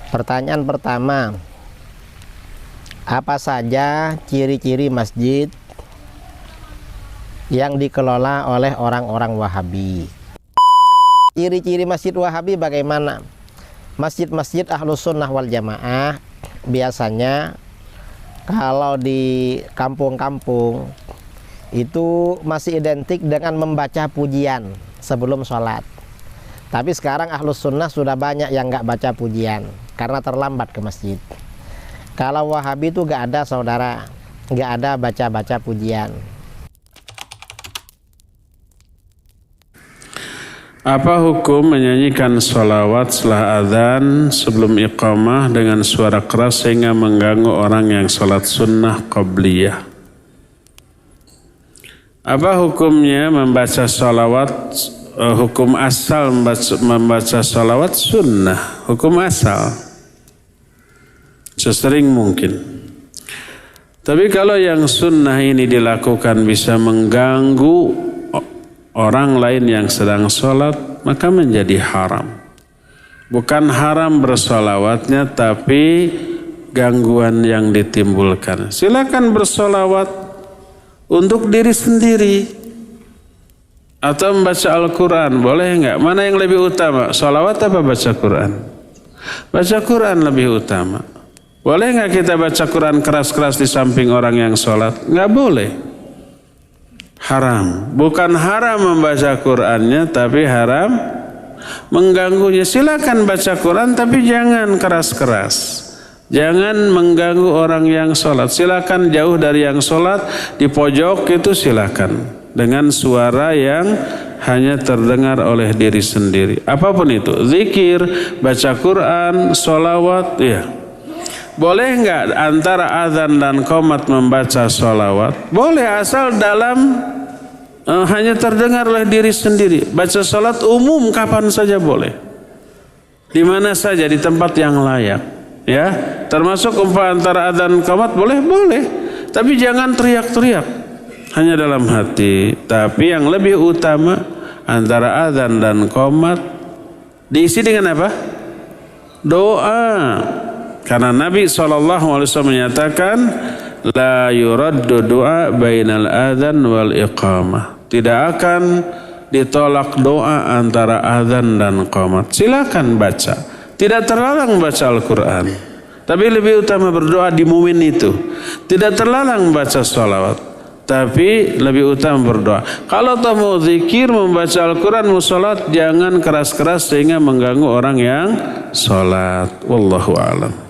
Pertanyaan pertama, apa saja ciri-ciri masjid yang dikelola oleh orang-orang Wahabi? Ciri-ciri masjid Wahabi bagaimana? Masjid-masjid Ahlus Sunnah wal Jamaah biasanya kalau di kampung-kampung itu masih identik dengan membaca pujian sebelum sholat. Tapi sekarang Ahlus Sunnah sudah banyak yang nggak baca pujian karena terlambat ke masjid. Kalau Wahabi itu nggak ada, saudara, nggak ada baca-baca pujian. Apa hukum menyanyikan sholawat setelah adzan sebelum iqamah dengan suara keras sehingga mengganggu orang yang sholat sunnah qabliyah? Apa hukumnya membaca sholawat? Hukum asal membaca sholawat sunnah, hukum asal sesering mungkin. Tapi kalau yang sunnah ini dilakukan bisa mengganggu orang lain yang sedang sholat, maka menjadi haram. Bukan haram bersolawatnya, tapi gangguan yang ditimbulkan. Silakan bersolawat untuk diri sendiri atau membaca Al-Quran, boleh enggak? Mana yang lebih utama, solawat apa baca Quran? Baca Quran lebih utama. Boleh enggak kita baca Quran keras-keras di samping orang yang sholat? Enggak boleh. Haram. Bukan haram membaca Qurannya, tapi haram mengganggunya. Silakan baca Quran, tapi jangan keras-keras. Jangan mengganggu orang yang sholat. Silakan jauh dari yang sholat, di pojok itu silakan. Dengan suara yang hanya terdengar oleh diri sendiri. Apapun itu, zikir, baca Quran, sholawat, ya. Boleh enggak antara azan dan qomat membaca sholawat? Boleh, asal dalam hanya terdengar oleh diri sendiri. Baca sholat umum kapan saja boleh. Di mana saja, di tempat yang layak. Ya, termasuk antara azan qomat boleh, boleh. Tapi jangan teriak-teriak. Hanya dalam hati. Tapi yang lebih utama antara azan dan qomat diisi dengan apa? Doa. Karena Nabi SAW menyatakan la yuraddu du'a bainal adzan wal iqamah. Tidak akan ditolak doa antara azan dan qomat. Silakan baca. Tidak terlarang baca Al-Quran. Tapi lebih utama berdoa di momen itu. Tidak terlarang baca sholawat. Tapi lebih utama berdoa. Kalau tak mau zikir, membaca Al-Quran, mau sholat, jangan keras-keras sehingga mengganggu orang yang sholat. Wallahu a'lam.